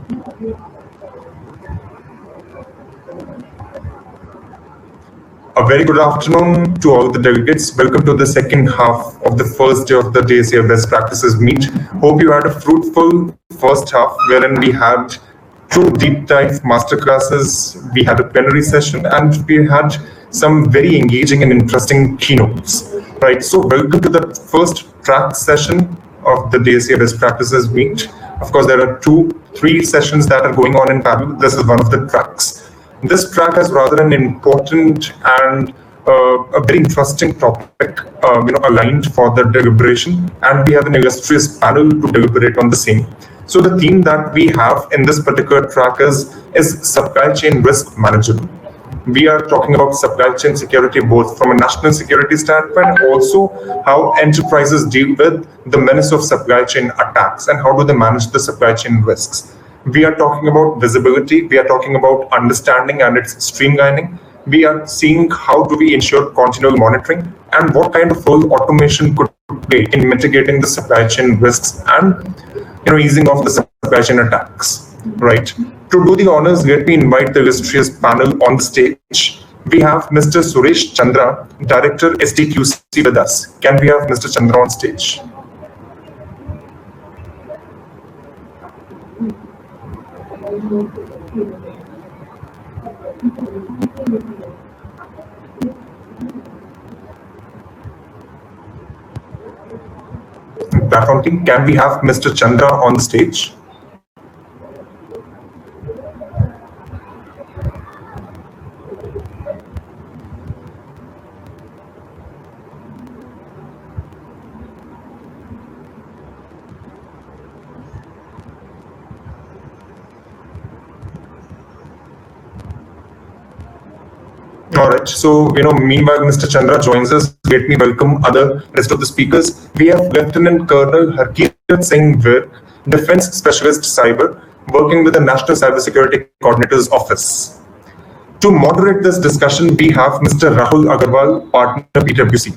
A very good afternoon to all the delegates. Welcome to the second half of the first day of the DSA Best Practices Meet. Hope you had a fruitful first half wherein we had two deep dive masterclasses, we had a plenary session, and we had some very engaging and interesting keynotes. Right, so welcome to the first track session of the DSA Best Practices Meet. Of course, there are three sessions that are going on in parallel. This is one of the tracks. This track has rather an important and a very interesting topic, aligned for the deliberation, and we have an illustrious panel to deliberate on the same. So the theme that we have in this particular track is supply chain risk management. We are talking about supply chain security both from a national security standpoint and also how enterprises deal with the menace of supply chain attacks and how do they manage the supply chain risks. We are talking about visibility, we are talking about understanding and its streamlining. We are seeing how do we ensure continual monitoring and what kind of role automation could play in mitigating the supply chain risks and easing off the supply chain attacks, right? To do the honors, let me invite the illustrious panel on the stage. We have Mr. Suresh Chandra, Director STQC with us. Can we have Mr. Chandra on stage? Platform team, can we have Mr. Chandra on the stage? All right. So, meanwhile, Mr. Chandra joins us. Let me welcome rest of the speakers. We have Lieutenant Colonel Harkirat Singh Virk, Defense Specialist Cyber, working with the National Cybersecurity Coordinator's Office. To moderate this discussion, we have Mr. Rahul Agarwal, Partner PwC.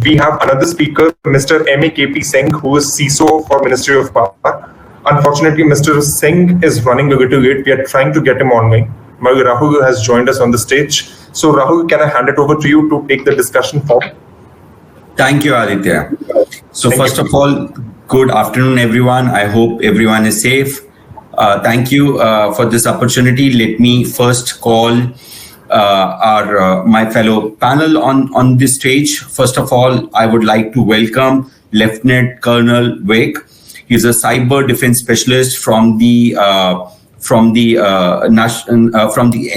We have another speaker, Mr. MEKP Singh, who is CISO for Ministry of Power. Unfortunately, Mr. Singh is running a little late. We are trying to get him online. Rahul has joined us on the stage. So Rahul, can I hand it over to you to take the discussion forward? Thank you, Aditya. So first of all, good afternoon, everyone. I hope everyone is safe. Thank you for this opportunity. Let me first call my fellow panel on this stage. First of all, I would like to welcome Lieutenant Colonel Virk. He's a cyber defense specialist from the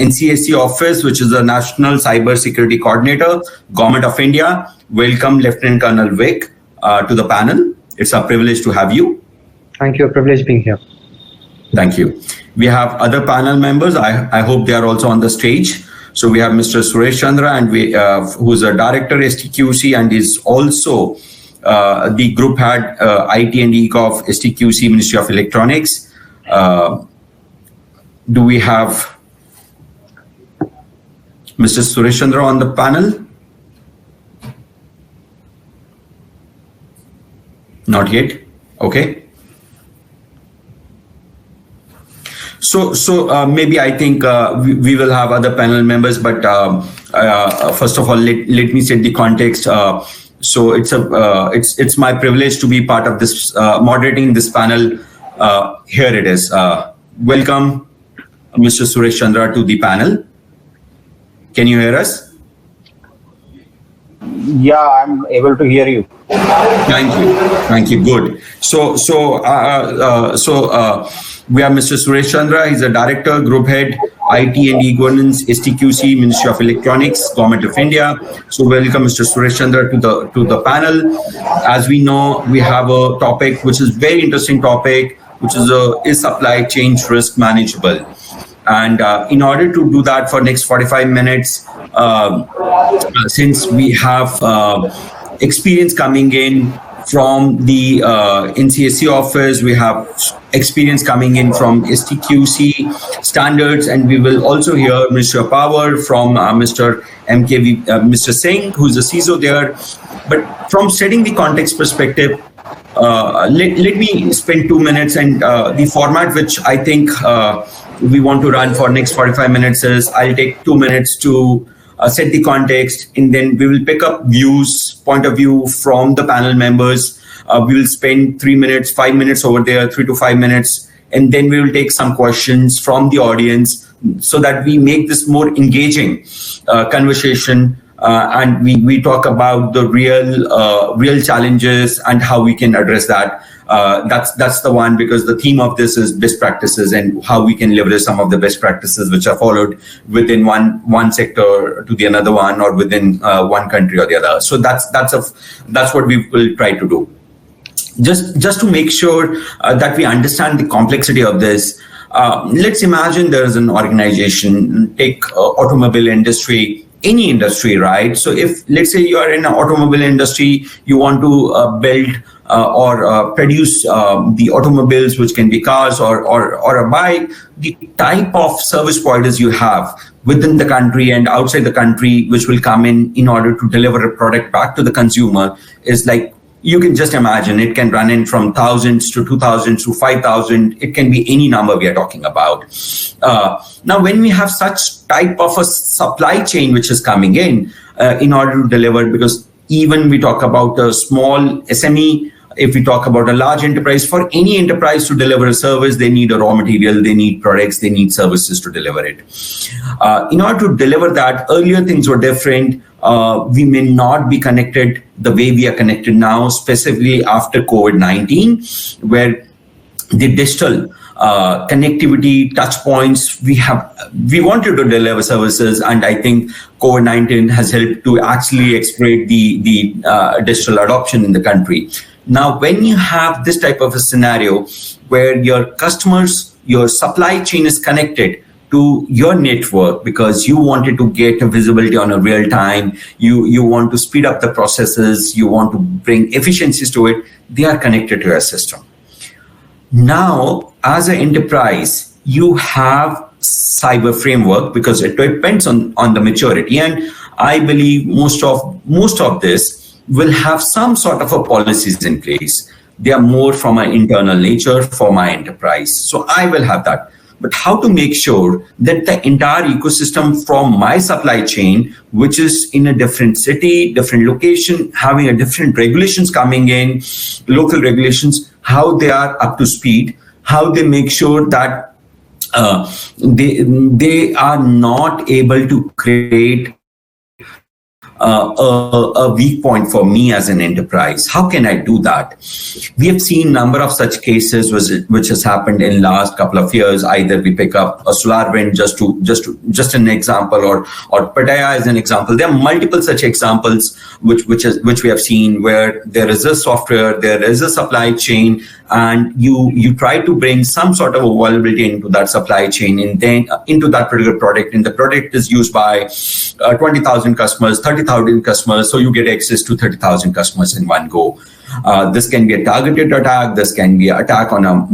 NCSC office, which is the National Cyber Security Coordinator, Government of India. Welcome, Lieutenant Colonel Virk, to the panel. It's a privilege to have you. Thank you. A privilege being here. Thank you. We have other panel members. I hope they are also on the stage. So we have Mr. Suresh Chandra, and who's a Director STQC and is also the Group Head IT and ECO of STQC, Ministry of Electronics. Do we have Mr. Suresh Chandra on the panel? Not yet. Okay. So maybe I think we will have other panel members, but first of all, let me set the context. So it's my privilege to be part of this moderating this panel. Here it is. Welcome, Mr. Suresh Chandra, to the panel. Can you hear us? Yeah, I'm able to hear you. Thank you. Good. So we have Mr. Suresh Chandra. He's a Director, Group Head, IT and E-Governance, STQC, Ministry of Electronics, Government of India. So welcome, Mr. Suresh Chandra, to the panel. As we know, we have a topic which is very interesting topic, which is supply chain risk manageable. And in order to do that for next 45 minutes, since we have experience coming in from the NCSC office, we have experience coming in from STQC standards, and we will also hear Ministry of Power from Mr. Singh, who is the CISO there. But from setting the context perspective, let me spend 2 minutes, and the format which I think we want to run for next 45 minutes is I'll take 2 minutes to set the context, and then we will pick up point of view from the panel members. We will spend 3 minutes, 5 minutes over there, 3 to 5 minutes, and then we will take some questions from the audience so that we make this more engaging conversation. And we talk about the real challenges and how we can address that. That's the one, because the theme of this is best practices and how we can leverage some of the best practices which are followed within one sector to the another one, or within one country or the other. So that's what we will try to do. Just to make sure that we understand the complexity of this. Let's imagine there is an organization, take automobile industry, any industry, right? So if, let's say, you are in an automobile industry, you want to build or produce the automobiles, which can be cars or a bike, the type of service providers you have within the country and outside the country, which will come in order to deliver a product back to the consumer, is like, you can just imagine, it can run in from thousands to 2,000 to 5,000. It can be any number we are talking about. Now, when we have such type of a supply chain which is coming in order to deliver, because even we talk about a small SME, if we talk about a large enterprise, for any enterprise to deliver a service, they need a raw material, they need products, they need services to deliver it. In order to deliver that, earlier things were different. We may not be connected the way we are connected now, specifically after COVID-19, where the digital connectivity, touch points, we wanted to deliver services, and I think COVID-19 has helped to actually accelerate the digital adoption in the country. Now, when you have this type of a scenario where your customers, your supply chain is connected to your network because you wanted to get a visibility on a real time, you want to speed up the processes, you want to bring efficiencies to it, they are connected to your system. Now, as an enterprise, you have cyber framework because it depends on the maturity. And I believe most of this will have some sort of a policies in place. They are more from an internal nature for my enterprise. So I will have that. But how to make sure that the entire ecosystem from my supply chain, which is in a different city, different location, having a different regulations coming in, local regulations, how they are up to speed, how they make sure that they are not able to create a weak point for me as an enterprise. How can I do that? We have seen number of such cases which has happened in last couple of years. Either we pick up a SolarWind just an example, or Pattaya as an example. There are multiple such examples which we have seen where there is a software, there is a supply chain, and you try to bring some sort of a vulnerability into that supply chain and then into that particular product, and the product is used by 20,000 customers, 30,000 customers, so you get access to 30,000 customers in one go. This can be a targeted attack. This can be an attack on a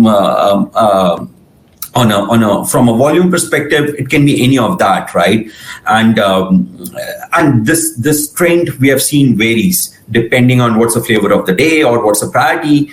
from a volume perspective. It can be any of that, right? And this trend we have seen varies depending on what's the flavor of the day or what's the priority.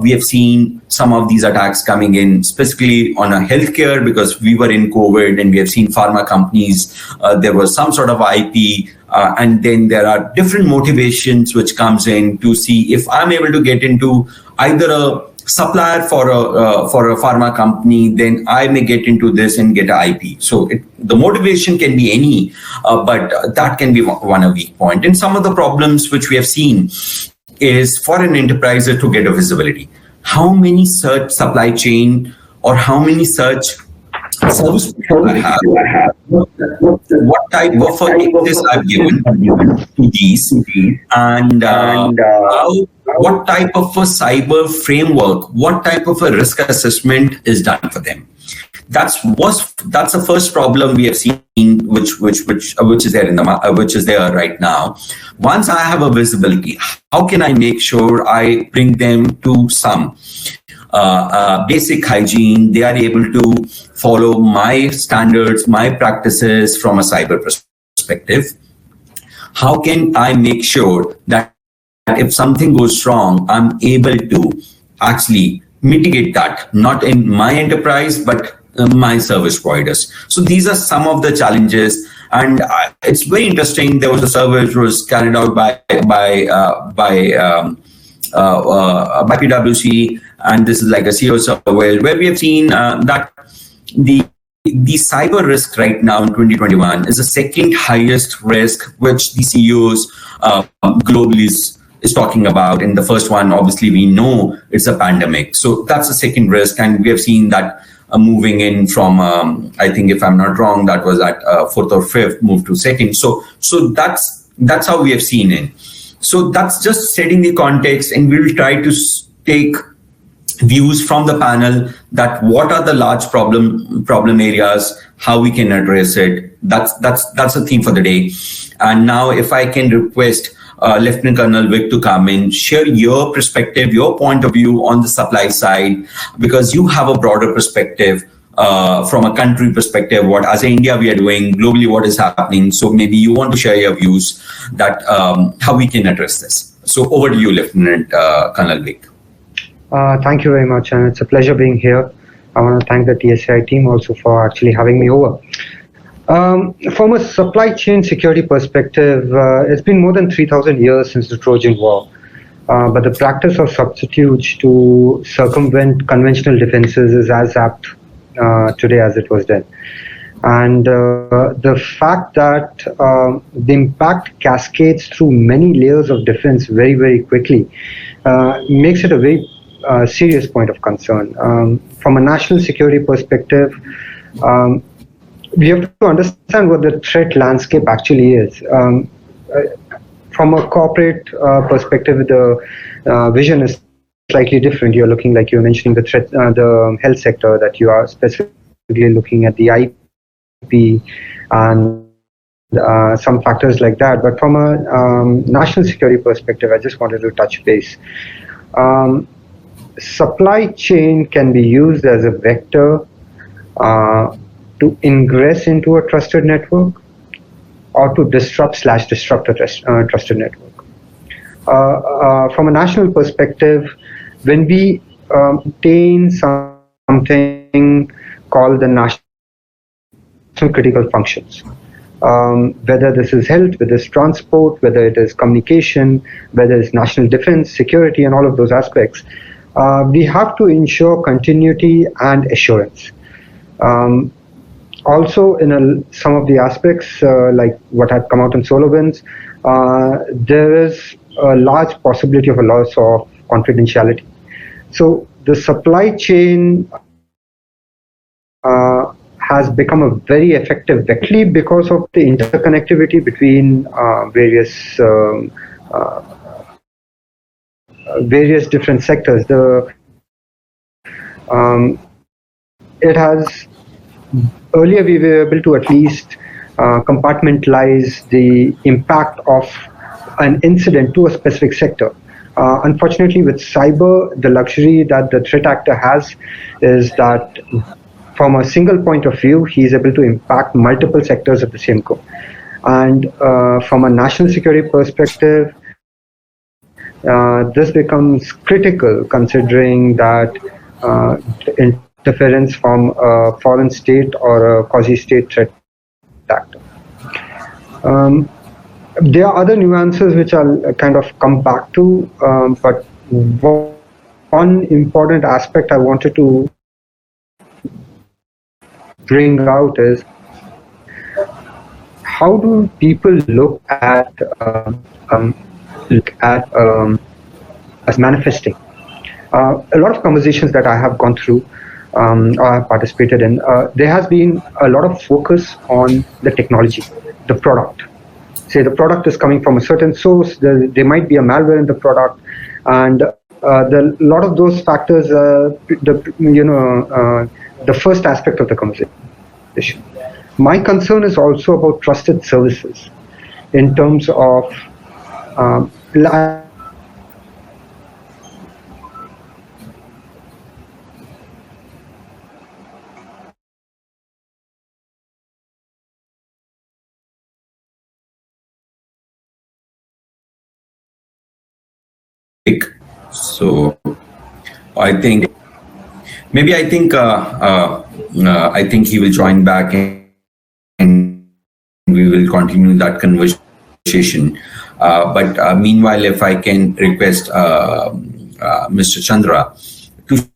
We have seen some of these attacks coming in specifically on a healthcare because we were in COVID, and we have seen pharma companies. There was some sort of IP, and then there are different motivations which comes in to see if I'm able to get into either a supplier for a pharma company, then I may get into this and get an IP. So the motivation can be any, but that can be one a weak point. And some of the problems which we have seen is for an enterprise to get a visibility. How many such supply chain or how many such service I have? What type of access I've given to these, and what type of a cyber framework, what type of a risk assessment is done for them? That's the first problem we have seen, which is there which is there right now. Once I have a visibility, how can I make sure I bring them to some basic hygiene? They are able to follow my standards, my practices from a cyber perspective. How can I make sure that if something goes wrong, I'm able to actually mitigate that, not in my enterprise, but my service providers. So these are some of the challenges, and it's very interesting. There was a survey which was carried out by PwC, and this is like a CEO survey where we have seen that the cyber risk right now in 2021 is the second highest risk which the CEOs globally is talking about. And the first one, obviously, we know it's a pandemic. So that's the second risk. And we have seen that moving in from, I think, if I'm not wrong, that was at fourth or fifth, moved to second. So that's how we have seen it. So that's just setting the context, and we'll try to take views from the panel that what are the large problem areas, how we can address it. That's the theme for the day. And now, if I can request Lieutenant Colonel Vic to come in, share your perspective, your point of view on the supply side, because you have a broader perspective from a country perspective, what as India we are doing, globally what is happening. So maybe you want to share your views that how we can address this. So over to you, Lieutenant Colonel Vic. Thank you very much, and it's a pleasure being here. I want to thank the TSI team also for actually having me over. From a supply chain security perspective, it's been more than 3,000 years since the Trojan War, but the practice of subterfuge to circumvent conventional defenses is as apt today as it was then. And the fact that the impact cascades through many layers of defense very, very quickly makes it a very serious point of concern. From a national security perspective, we have to understand what the threat landscape actually is. From a corporate perspective, the vision is slightly different. You're looking, like you were mentioning, the threat, the health sector, that you are specifically looking at the IP and some factors like that. But from a national security perspective, I just wanted to touch base. Supply chain can be used as a vector to ingress into a trusted network or to disrupt/disrupt a trusted network. From a national perspective, when we obtain something called the national critical functions, whether this is health, whether it's transport, whether it is communication, whether it's national defense, security, and all of those aspects, we have to ensure continuity and assurance. Also, in some of the aspects, like what had come out in SolarWinds, there is a large possibility of a loss of confidentiality. So the supply chain has become a very effective vector because of the interconnectivity between various different sectors. It has earlier we were able to at least compartmentalize the impact of an incident to a specific sector. Unfortunately, with cyber, the luxury that the threat actor has is that from a single point of view, he is able to impact multiple sectors of the same go. And from a national security perspective, this becomes critical, considering that interference from a foreign state or a quasi-state threat actor. There are other nuances which I'll kind of come back to, but one important aspect I wanted to bring out is how do people look at as manifesting. A lot of conversations that I have gone through or I have participated in, there has been a lot of focus on the technology, the product. Say the product is coming from a certain source, there might be a malware in the product, and a lot of those factors, the first aspect of the conversation. My concern is also about trusted services in terms of So I think I think he will join back and we will continue that conversation. But meanwhile, if I can request Mr. Chandra to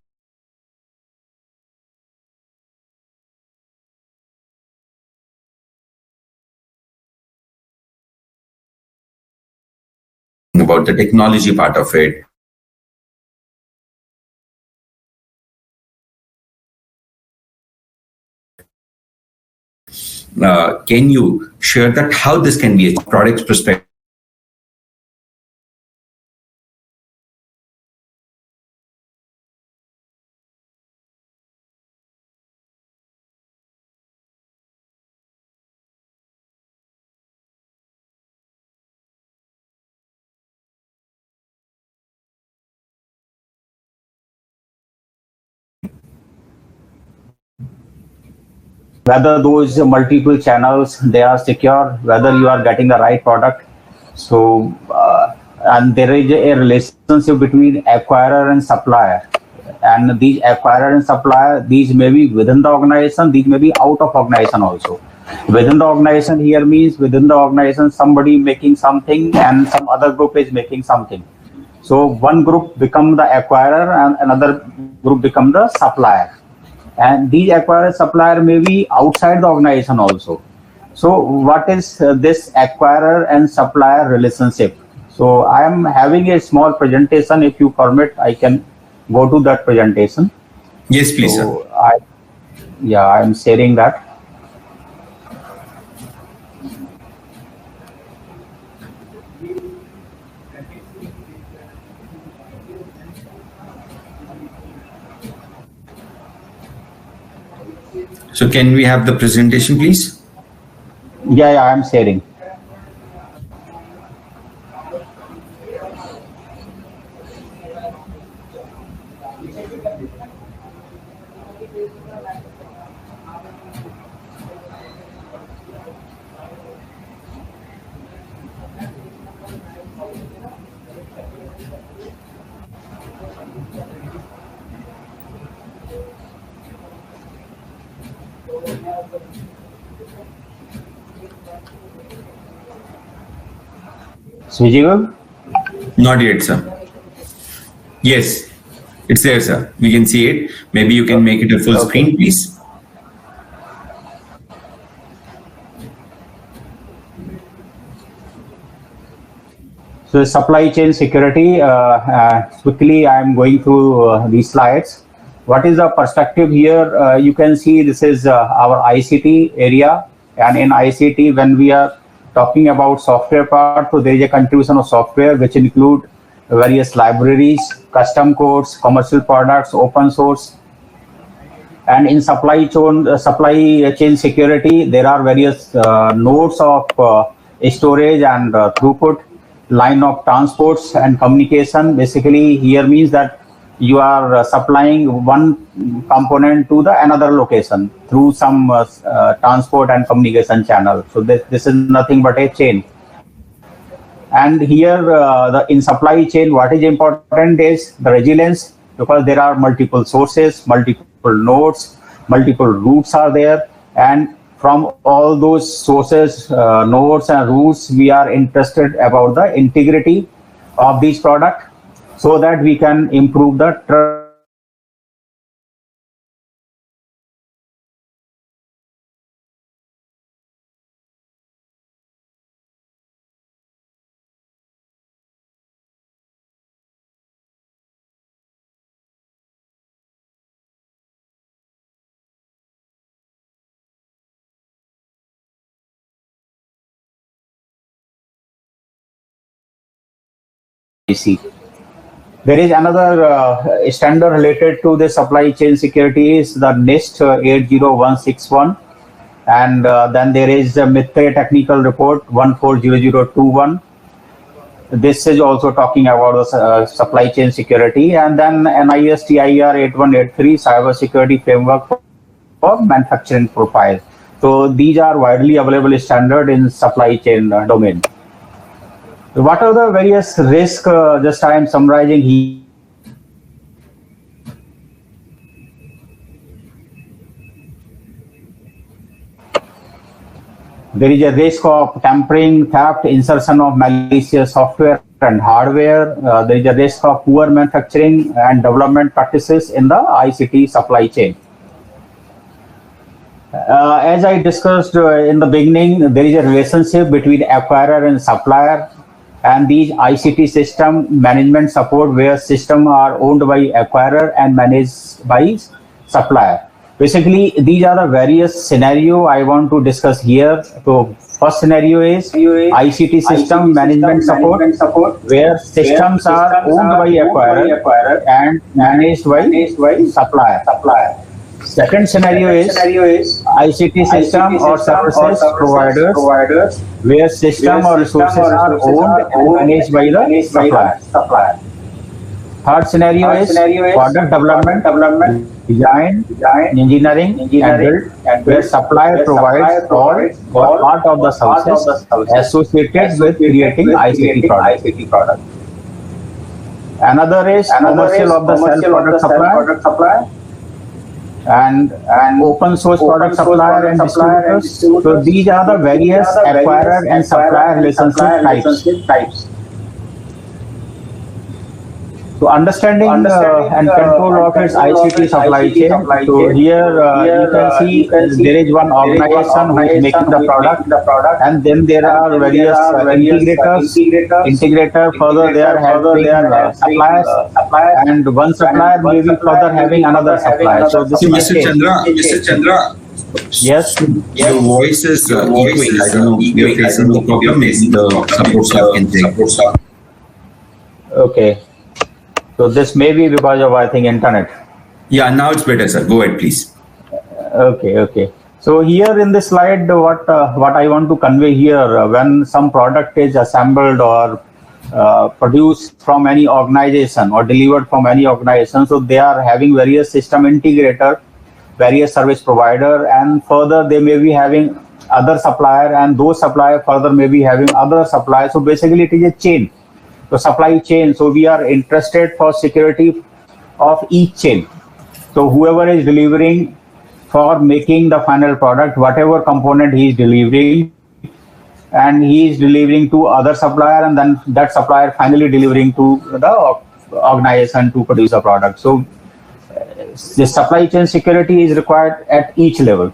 about the technology part of it. Can you share that how this can be a product perspective? Whether those multiple channels they are secure, whether you are getting the right product. So and there is a relationship between acquirer and supplier, and these acquirer and supplier, these may be within the organization, these may be out of organization also. Within the organization here means within the organization somebody making something and some other group is making something. So one group become the acquirer and another group become the supplier. And these acquirer supplier may be outside the organization also. So what is this acquirer and supplier relationship? So I am having a small presentation. If you permit, I can go to that presentation. Yes, please, so sir. I am sharing that. So can we have the presentation, please? Yeah, I am sharing. Visible? Not yet, sir. Yes, it's there, sir. We can see it. Maybe you can make it a full screen, please. So supply chain security, quickly I am going through these slides. What is the perspective here? You can see this is our ICT area, and in ICT when we are talking about software part, so there is a contribution of software which include various libraries, custom codes, commercial products, open source. And in supply chain security, there are various nodes of storage and throughput, line of transports and communication. Basically, here means that you are supplying one component to the another location through some transport and communication channel. So this is nothing but a chain. And here, in supply chain, what is important is the resilience, because there are multiple sources, multiple nodes, multiple routes are there, and from all those sources, nodes and routes, we are interested about the integrity of these product so that we can improve the There is another standard related to the supply chain security is the NIST 80161, and then there is the MITRE technical report 140021. This is also talking about the supply chain security, and then NIST IR 8183 cyber security framework for manufacturing profile. So these are widely available standard in supply chain domain. What are the various risks? Just I am summarizing here. There is a risk of tampering, theft, insertion of malicious software and hardware. There is a risk of poor manufacturing and development practices in the ICT supply chain. As I discussed in the beginning, there is a relationship between acquirer and supplier, and these ICT system management support where systems are owned by acquirer and managed by supplier. Basically, these are the various scenario I want to discuss here. So, first scenario is ICT system management support, where systems are owned by acquirer and managed by supplier. Second scenario is ICT system or services providers, where system or resources are owned and managed by the supplier. Third scenario is product development, design, engineering, and build, where supplier provides all or part of the services associated with creating ICT product. Another is commercial of the self-product supply and open source product supplier and distributors. So these are the various acquirer and supplier relationship types. So understanding and control of its ICT supply chain. So here you can see there is one organization who is making the product, and then there are various integrators. Integrator further they are having suppliers, and one supplier may be further having another supplier. So this Mr. Chandra. Yes. Your voice is echoing. I don't know if you're facing the problem. Maybe the support staff can take. Okay. So this may be because of, I think, internet. Yeah, now it's better, sir. Go ahead, please. Okay. So here in this slide, what I want to convey here, when some product is assembled or produced from any organization or delivered from any organization, so they are having various system integrator, various service provider, and further they may be having other supplier, and those supplier further may be having other supplier. So basically it is a chain. So supply chain, so we are interested for security of each chain. So whoever is delivering for making the final product, whatever component he is delivering, and he is delivering to other supplier, and then that supplier finally delivering to the organization to produce a product. So the supply chain security is required at each level.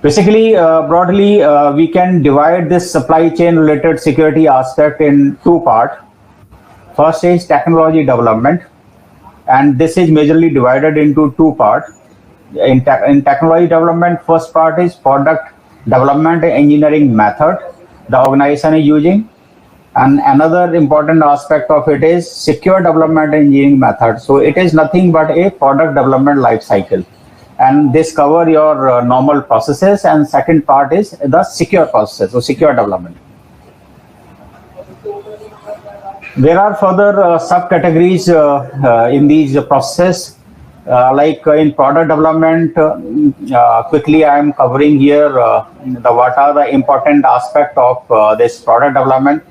Basically, broadly, we can divide this supply chain related security aspect in two parts. First is technology development, and this is majorly divided into two parts. In technology development, first part is product development engineering method the organization is using, and another important aspect of it is secure development engineering method. So it is nothing but a product development life cycle. And this cover your normal processes, and second part is the secure processes, so secure development. There are further subcategories in these processes, like in product development. Quickly, I am covering here what are the important aspect of this product development.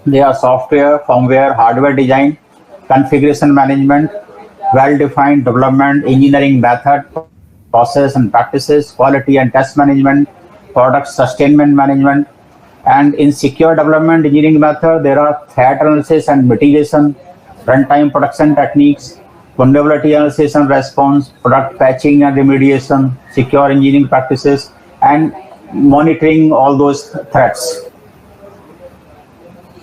They are software, firmware, hardware design, configuration management, well-defined development, engineering method, process and practices, quality and test management, product sustainment management. And in secure development engineering method, there are threat analysis and mitigation, runtime production techniques, vulnerability analysis and response, product patching and remediation, secure engineering practices, and monitoring all those threats.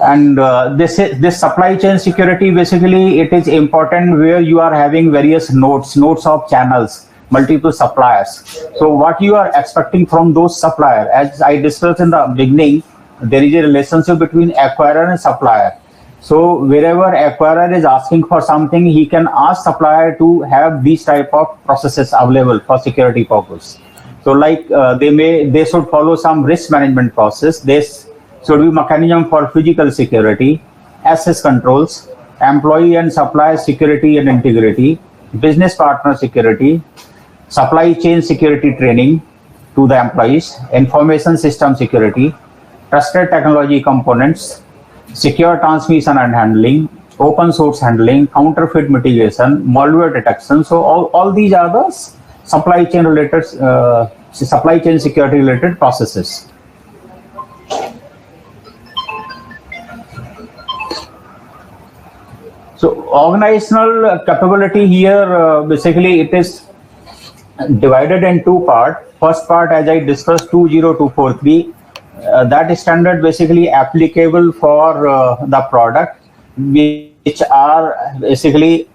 And this supply chain security, basically it is important where you are having various nodes of channels, multiple suppliers. So what you are expecting from those suppliers, as I discussed in the beginning, there is a relationship between acquirer and supplier. So wherever acquirer is asking for something, he can ask supplier to have these type of processes available for security purpose. So like they should follow some risk management process. This should be mechanism for physical security, access controls, employee and supplier security and integrity, business partner security, supply chain security training, to the employees, information system security, trusted technology components, secure transmission and handling, open source handling, counterfeit mitigation, malware detection. So all these are the supply chain related, supply chain security related processes. So organizational capability here, basically it is divided in two parts. First part, as I discussed, 20243, that standard basically applicable for the product which are basically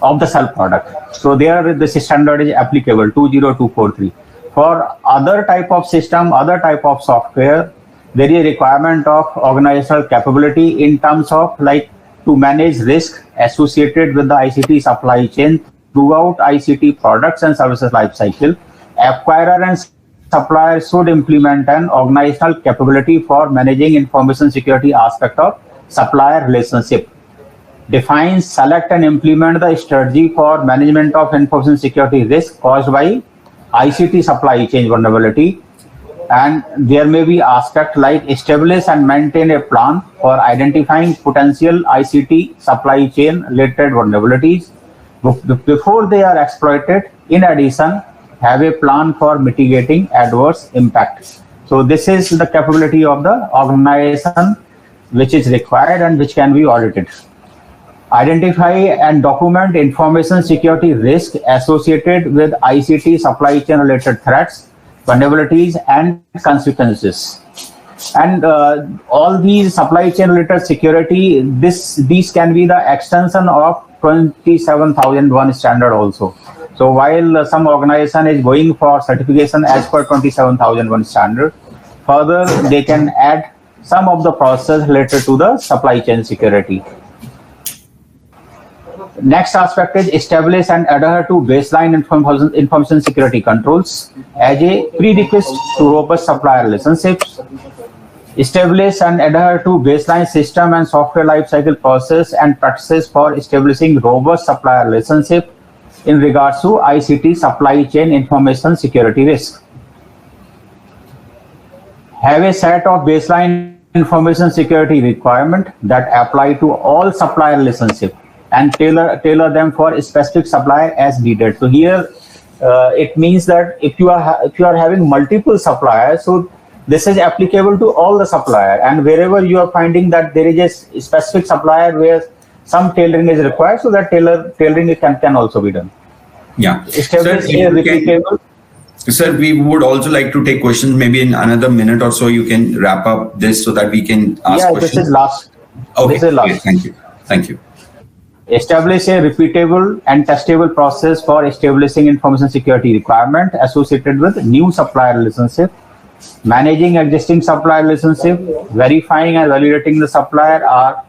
of the sell product. So there this standard is applicable, 20243. For other type of system, other type of software, there is a requirement of organizational capability in terms of like to manage risk associated with the ICT supply chain throughout ICT products and services life cycle. Acquirer and supplier should implement an organizational capability for managing information security aspect of supplier relationship. Define, select and implement the strategy for management of information security risk caused by ICT supply chain vulnerability. And there may be aspects like establish and maintain a plan for identifying potential ICT supply chain related vulnerabilities before they are exploited. In addition, have a plan for mitigating adverse impacts. So this is the capability of the organization which is required and which can be audited. Identify and document information security risk associated with ICT supply chain related threats, vulnerabilities and consequences. And all these supply chain related security, these can be the extension of 27001 standard also. So while some organization is going for certification as per 27001 standard, further they can add some of the process related to the supply chain security. Next aspect is establish and adhere to baseline information security controls as a prerequisite to robust supplier relationships. Establish and adhere to baseline system and software lifecycle process and practices for establishing robust supplier relationship in regards to ICT supply chain information security risk. Have a set of baseline information security requirement that apply to all supplier relationship and tailor them for a specific supplier as needed. So here it means that if you are having multiple suppliers, so this is applicable to all the supplier, and wherever you are finding that there is a specific supplier where some tailoring is required, so that tailoring can also be done. Yeah. Establish a repeatable. Sir, we would also like to take questions. Maybe in another minute or so, you can wrap up this so that we can ask questions. This is last. Okay. This is last. Okay, thank you. Thank you. Establish a repeatable and testable process for establishing information security requirement associated with new supplier relationship, managing existing supplier relationship, verifying and validating the supplier are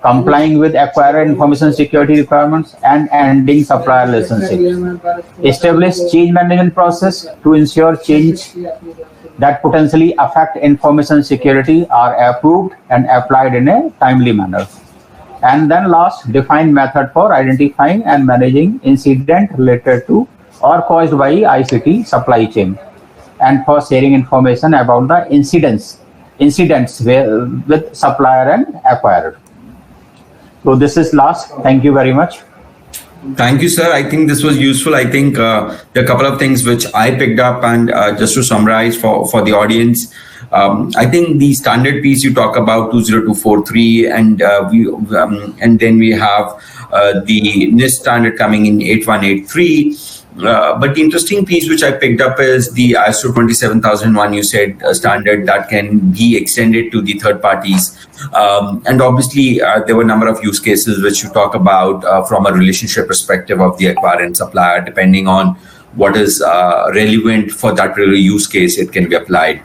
complying with acquirer information security requirements, and ending supplier relationship. Establish change management process to ensure change that potentially affect information security are approved and applied in a timely manner. And then last, define method for identifying and managing incident related to or caused by ICT supply chain, and for sharing information about the incidents with supplier and acquirer. So this is last. Thank you very much. Thank you, sir. I think this was useful. I think there are a couple of things which I picked up, and just to summarize for the audience, I think the standard piece you talk about 20243, and then we have the NIST standard coming in 8183. But the interesting piece which I picked up is the ISO 27001, you said, standard that can be extended to the third parties. And obviously, there were a number of use cases which you talk about from a relationship perspective of the acquirer and supplier. Depending on what is relevant for that particular use case, it can be applied.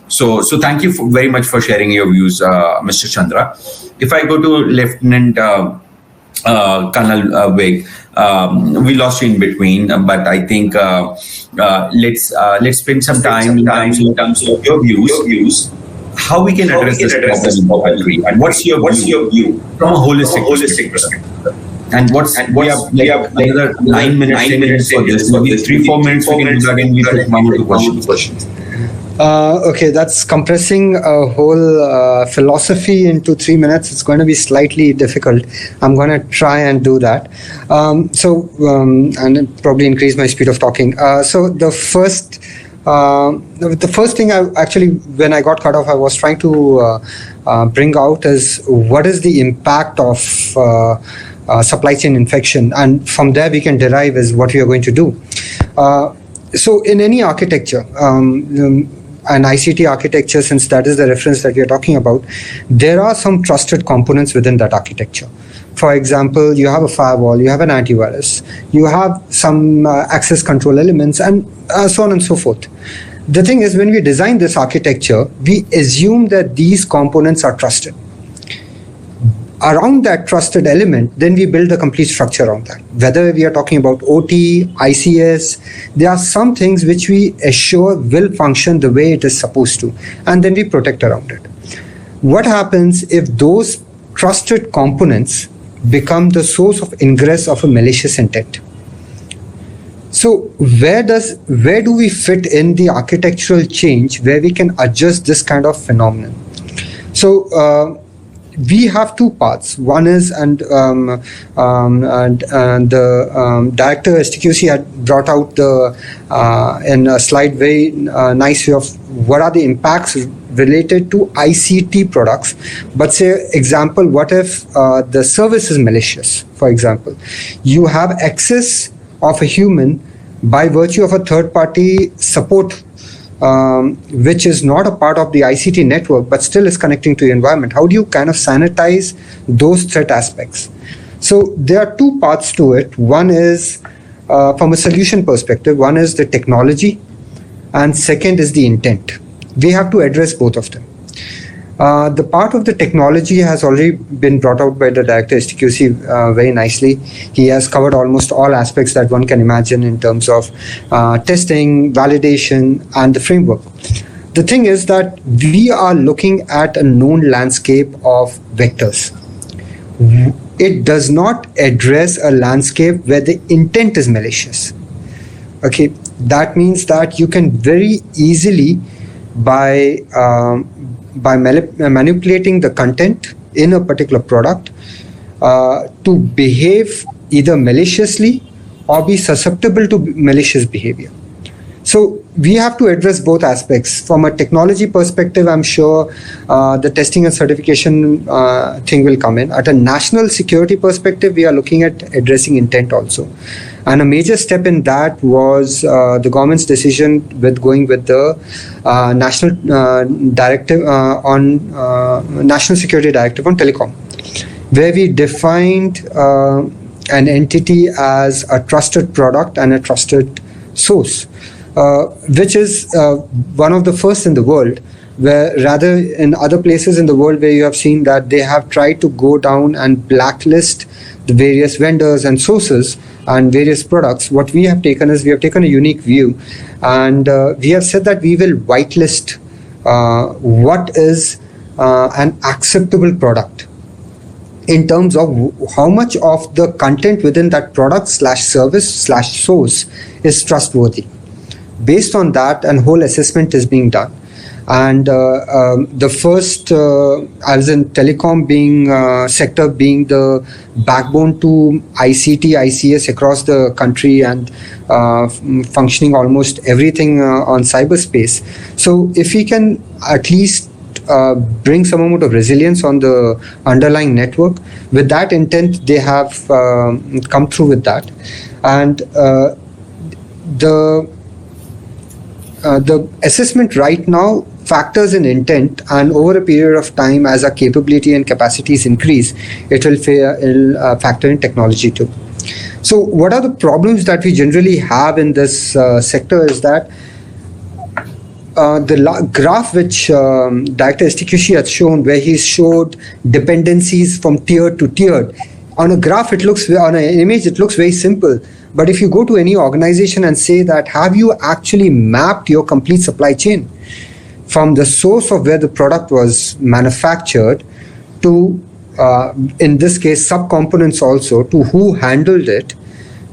So thank you very much for sharing your views, Mr. Chandra. If I go to Lieutenant Colonel Wig, we lost you in between, but I think let's spend some time in terms of your views, how we can address this problem, and what's your view from a holistic perspective? And we have like another 9 minutes, 10 minutes for this. Maybe 3-4 minutes we can do that, and we take one or two questions. Okay, that's compressing a whole philosophy into 3 minutes. It's going to be slightly difficult. I'm going to try and do that. And probably increase my speed of talking. So the first thing I actually, when I got cut off, I was trying to bring out is what is the impact of supply chain infection, and from there we can derive is what we are going to do. So in any architecture, an ICT architecture, since that is the reference that we are talking about, there are some trusted components within that architecture. For example, you have a firewall, you have an antivirus, you have some access control elements, and so on and so forth. The thing is, when we design this architecture, we assume that these components are trusted. Around that trusted element, then we build the complete structure around that. Whether we are talking about OT, ICS, there are some things which we assure will function the way it is supposed to, and then we protect around it. What happens if those trusted components become the source of ingress of a malicious intent? So where do we fit in the architectural change where we can adjust this kind of phenomenon? So we have two paths. One is, and the director STQC had brought out in a slide very nice way of what are the impacts related to ICT products. But say, example, what if the service is malicious? For example, you have access of a human by virtue of a third-party support which is not a part of the ICT network, but still is connecting to the environment. How do you kind of sanitize those threat aspects? So there are two parts to it. One is from a solution perspective, one is the technology, and second is the intent. We have to address both of them. The part of the technology has already been brought out by the director STQC very nicely. He has covered almost all aspects that one can imagine in terms of testing, validation, and the framework. The thing is that we are looking at a known landscape of vectors. It does not address a landscape where the intent is malicious. Okay, that means that you can very easily by manipulating the content in a particular product to behave either maliciously or be susceptible to malicious behavior. So we have to address both aspects. From a technology perspective, I'm sure the testing and certification thing will come in. At a national security perspective, we are looking at addressing intent also. And a major step in that was the government's decision with going with the national directive on national security directive on telecom, where we defined an entity as a trusted product and a trusted source, which is one of the first in the world, where rather in other places in the world where you have seen that they have tried to go down and blacklist the various vendors and sources and various products. What we have taken is we have taken a unique view, and we have said that we will whitelist what is an acceptable product in terms of how much of the content within that product / service / source is trustworthy. Based on that, a whole assessment is being done. And the first, as in telecom sector being the backbone to ICT, ICS across the country, and functioning almost everything on cyberspace. So if we can at least bring some amount of resilience on the underlying network, with that intent, they have come through with that. And the assessment right now factors in intent, and over a period of time, as our capability and capacities increase, it will factor in technology too. So what are the problems that we generally have in this sector is that the graph which Director STQC has shown, where he showed dependencies from tier to tier, on a graph it looks, on an image it looks very simple. But if you go to any organization and say that, have you actually mapped your complete supply chain from the source of where the product was manufactured to in this case, subcomponents also, to who handled it,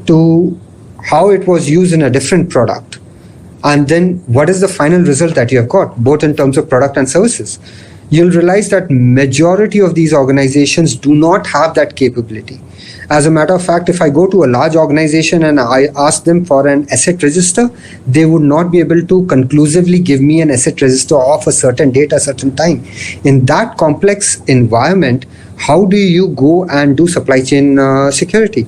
to how it was used in a different product, and then what is the final result that you have got, both in terms of product and services. You'll realize that majority of these organizations do not have that capability. As a matter of fact, if I go to a large organization and I ask them for an asset register, they would not be able to conclusively give me an asset register of a certain date, a certain time. In that complex environment, how do you go and do supply chain security?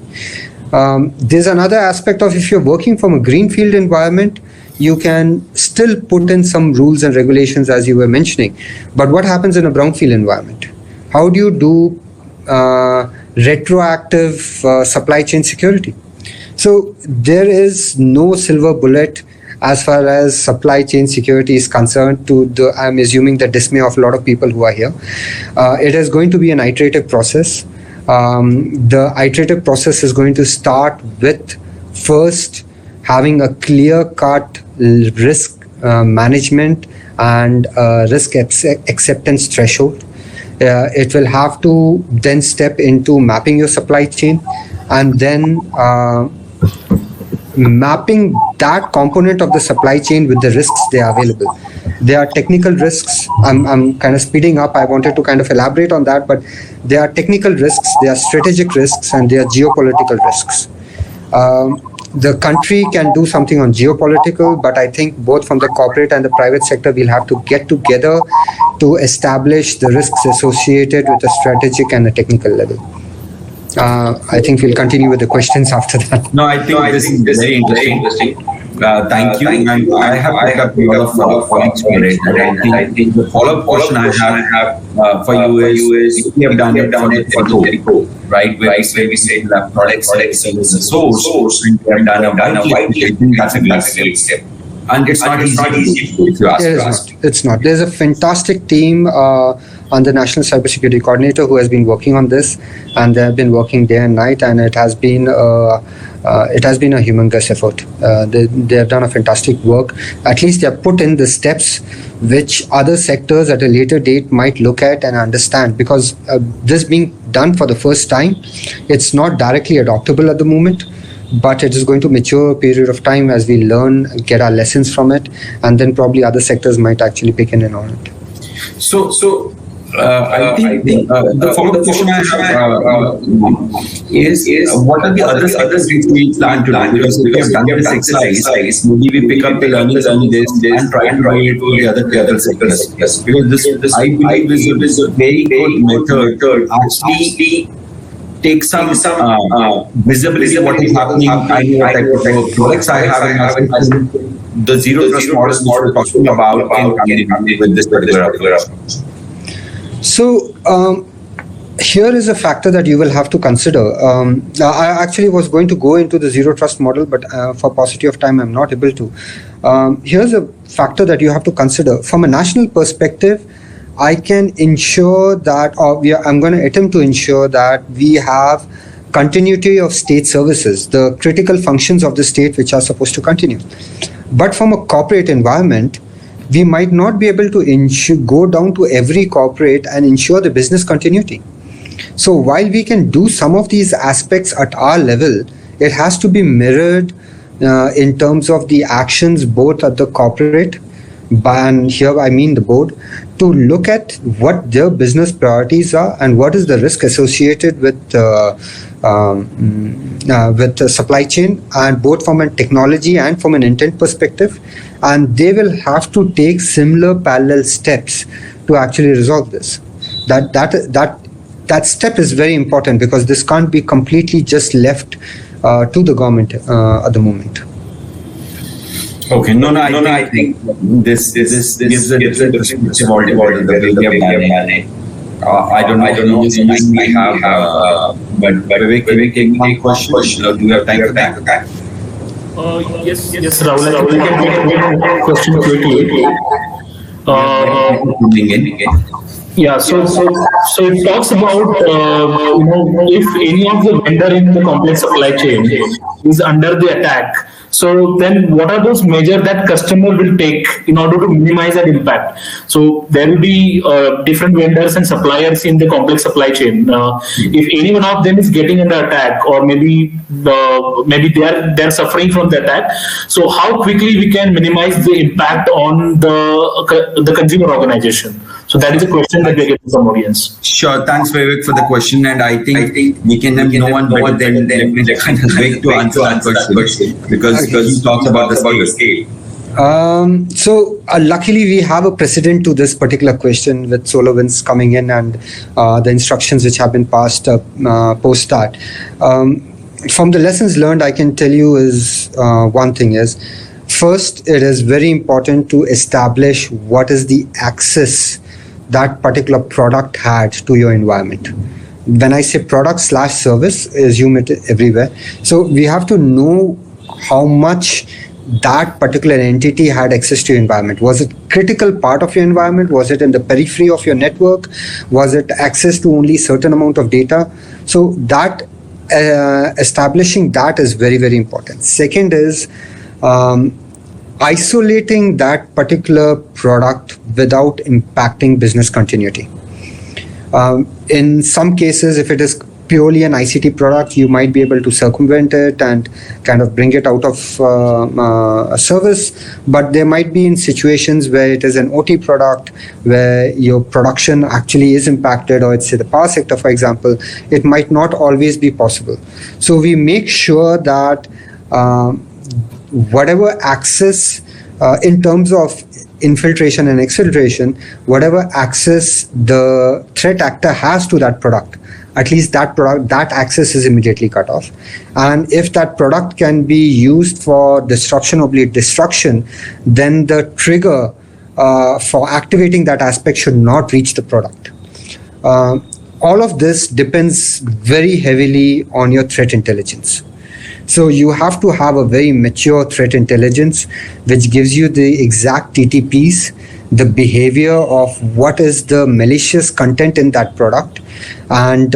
There's another aspect of, if you're working from a greenfield environment, you can still put in some rules and regulations, as you were mentioning. But what happens in a brownfield environment? How do you do retroactive supply chain security? So there is no silver bullet as far as supply chain security is concerned, to the, I'm assuming, the dismay of a lot of people who are here. It is going to be an iterative process. The iterative process is going to start with first having a clear-cut risk management and risk acceptance threshold. It will have to then step into mapping your supply chain, and then mapping that component of the supply chain with the risks they are available. There are technical risks. I'm kind of speeding up. I wanted to kind of elaborate on that, but there are technical risks, there are strategic risks, and there are geopolitical risks. The country can do something on geopolitical, but I think both from the corporate and the private sector, we'll have to get together to establish the risks associated with the strategic and the technical level. I think we'll continue with the questions after that. No, I think this is very interesting. Thank you. And I have picked up a lot of points for it. And I think the follow-up question I have for you is, we have done it for the telco, right? Where we say that products as a source, and we have done a white label. That's a great step. And it's not easy if you ask. It's not. There's a fantastic team on the National Cybersecurity Coordinator who has been working on this, and they have been working day and night, and it has been a humongous effort. They have done a fantastic work. At least they have put in the steps which other sectors at a later date might look at and understand, because this being done for the first time, it's not directly adoptable at the moment, but it is going to mature a period of time as we learn, get our lessons from it, and then probably other sectors might actually pick in on it. So I think the follow-up question I have is what are the other sectors which we plan to do? Because we have done this exercise, maybe we pick up the learnings on this and try to roll it to the other sectors. Because this I believe is a very good method to actually take some visibility of what is happening. I know what type of products I have in the zero trust model we're talking about can come in with this particular approach. So here is a factor that you will have to consider. I actually was going to go into the zero trust model, but for paucity of time, I'm not able to. Here's a factor that you have to consider. From a national perspective, I can ensure that, I'm going to attempt to ensure that we have continuity of state services, the critical functions of the state which are supposed to continue. But from a corporate environment, we might not be able to go down to every corporate and ensure the business continuity. So while we can do some of these aspects at our level, it has to be mirrored in terms of the actions both at the corporate, and here I mean the board, to look at what their business priorities are and what is the risk associated with the supply chain, and both from a technology and from an intent perspective, and they will have to take similar parallel steps to actually resolve this. That step is very important, because this can't be completely just left to the government at the moment. Okay, I think this gives a different perspective altogether the way we have done it. I don't know how much time we have, but Vivek, can we take one question? Do you have time for that? Yes, Rahul. We can take question quickly. Yeah, so it talks about if any of the vendor in the complex supply chain is under the attack, So then what are those measures that customer will take in order to minimize that impact? So there will be different vendors and suppliers in the complex supply chain. If any one of them is getting under attack, or maybe they're suffering from the attack, so how quickly we can minimize the impact on the consumer organization? So that is a question that we get from audience. Sure. Thanks, Vivek, for the question. And I think we can have no one better than Vivek to answer that question, because he talks about the scale. Luckily, we have a precedent to this particular question with SolarWinds coming in and the instructions which have been passed post that. From the lessons learned, I can tell you is one thing is, first, it is very important to establish what is the access that particular product had to your environment. When I say product/service, assume it everywhere. So we have to know how much that particular entity had access to your environment. Was it critical part of your environment? Was it in the periphery of your network? Was it access to only certain amount of data? So that establishing that is very, very important. Second is isolating that particular product without impacting business continuity. In some cases, if it is purely an ICT product, you might be able to circumvent it and kind of bring it out of a service. But there might be in situations where it is an OT product, where your production actually is impacted, or it's say the power sector, for example, it might not always be possible. So we make sure that whatever access in terms of infiltration and exfiltration, whatever access the threat actor has to that product, at least that access is immediately cut off. And if that product can be used for disruption or destruction, then the trigger for activating that aspect should not reach the product. All of this depends very heavily on your threat intelligence. So you have to have a very mature threat intelligence, which gives you the exact TTPs, the behavior of what is the malicious content in that product. And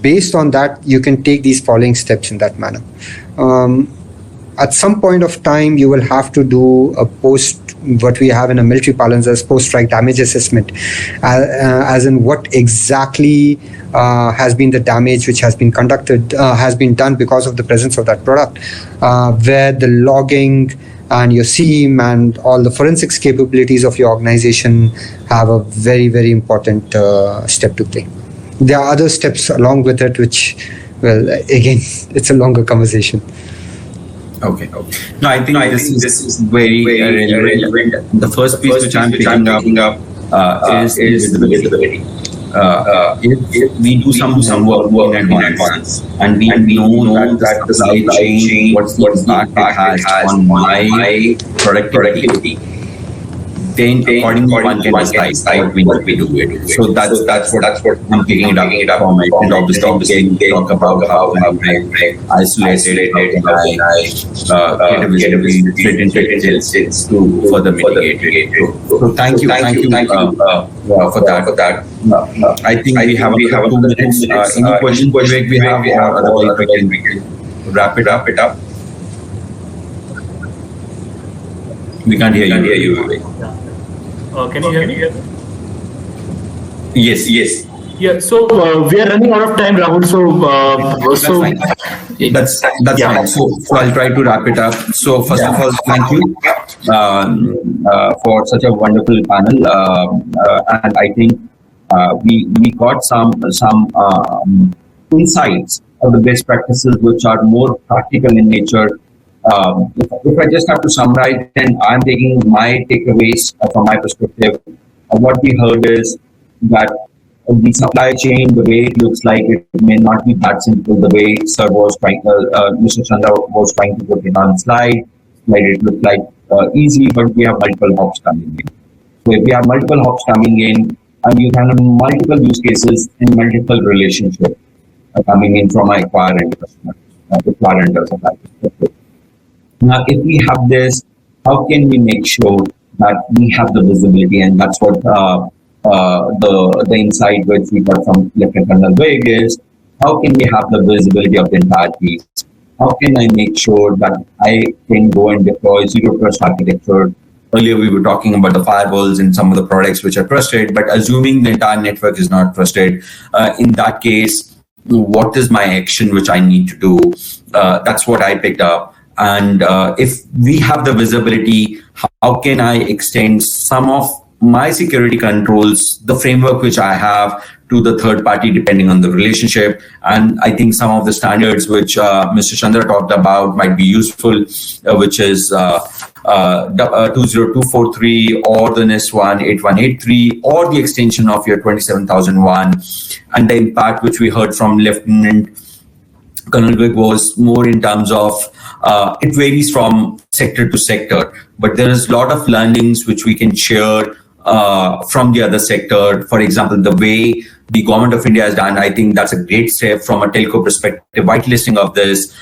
based on that, you can take these following steps in that manner. At some point of time, you will have to do a what we have in a military parlance as post-strike damage assessment, as in what exactly has been the damage which has been has been done because of the presence of that product, where the logging and your SIEM and all the forensics capabilities of your organization have a very, very important step to play. There are other steps along with it, which, well, again, it's a longer conversation. Okay. No, I think this is very relevant. The first piece which I'm picking up is visibility. If we do some work in advance and we know that the supply chain, what's the impact it has on my productivity, then accordingly one can decide what we need to do. So that's what I'm picking it up from it. And obviously talk about how I isolated it, how I get a visibility, threat intelligence to further mitigate it. So thank you for that. I think we have 2 minutes. Any questions we have, or otherwise we can wrap it up. We can't hear you, Vivek. Can you hear me? Yes. Yeah. So we are running out of time, Rahul. That's fine. So I'll try to wrap it up. So first of all, thank you for such a wonderful panel, and I think we got some insights of the best practices which are more practical in nature. If I just have to summarize, then I'm taking my takeaways from my perspective. What we heard is that the supply chain, the way it looks like, it may not be that simple. The way Mr. Chandra was trying to put it on slide, it looked like easy, but we have multiple hops coming in. So if we have multiple hops coming in, and you can have multiple use cases and multiple relationships coming in from my acquire and customer, acquire and supply perspective. Now, if we have this, how can we make sure that we have the visibility? And that's what the insight which we got from Lieutenant Colonel Vague is, how can we have the visibility of the entire piece? how can I make sure that I can go and deploy zero trust architecture? Earlier, we were talking about the firewalls and some of the products which are trusted, but assuming the entire network is not trusted, in that case, what is my action which I need to do? That's what I picked up. And if we have the visibility, how can I extend some of my security controls, the framework which I have, to the third party, depending on the relationship? And I think some of the standards which Mr. Chandra talked about might be useful, which is 20243 or the NIST one 8183 or the extension of your 27001. And the impact which we heard from Lieutenant Colonel Vig was more in terms of it varies from sector to sector, but there is a lot of learnings which we can share from the other sector. For example, the way the government of India has done, I think that's a great step from a telco perspective, whitelisting of this,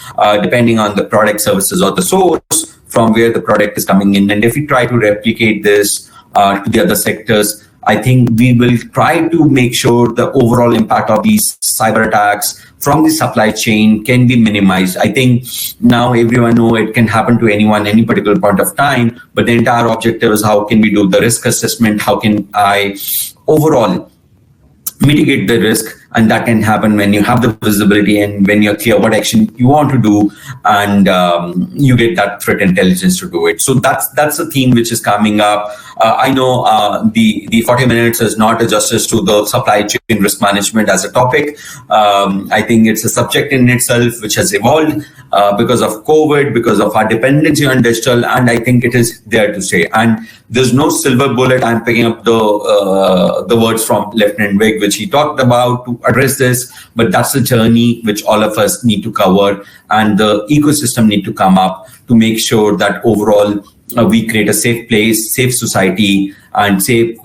depending on the product, services, or the source from where the product is coming in. And if we try to replicate this to the other sectors, I think we will try to make sure the overall impact of these cyber attacks from the supply chain can be minimized. I think now everyone knows it can happen to anyone, any particular point of time, but the entire objective is how can we do the risk assessment? How can I overall mitigate the risk? And that can happen when you have the visibility and when you're clear what action you want to do, and you get that threat intelligence to do it. So that's a theme which is coming up. I know the 40 minutes is not a justice to the supply chain risk management as a topic. I think it's a subject in itself which has evolved because of COVID, because of our dependency on digital, and I think it is there to stay. And there's no silver bullet. I'm picking up the words from Lieutenant Vig, which he talked about to address this, but that's a journey which all of us need to cover, and the ecosystem need to come up to make sure that overall we create a safe place, safe society, and safe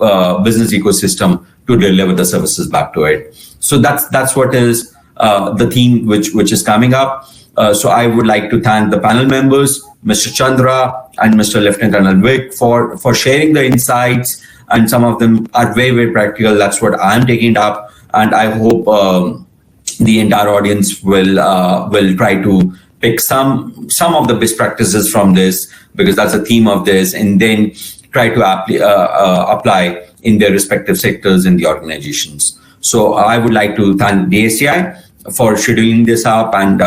business ecosystem to deliver the services back to it. So that's what is the theme which is coming up. So I would like to thank the panel members, Mr. Chandra and Mr. Lieutenant Colonel Vig, for sharing the insights, and some of them are very, very practical. That's what I'm taking it up, and I hope the entire audience will try to pick some of the best practices from this, because that's a theme of this, and then try to apply in their respective sectors in the organizations. So I would like to thank DSCI for scheduling this up, and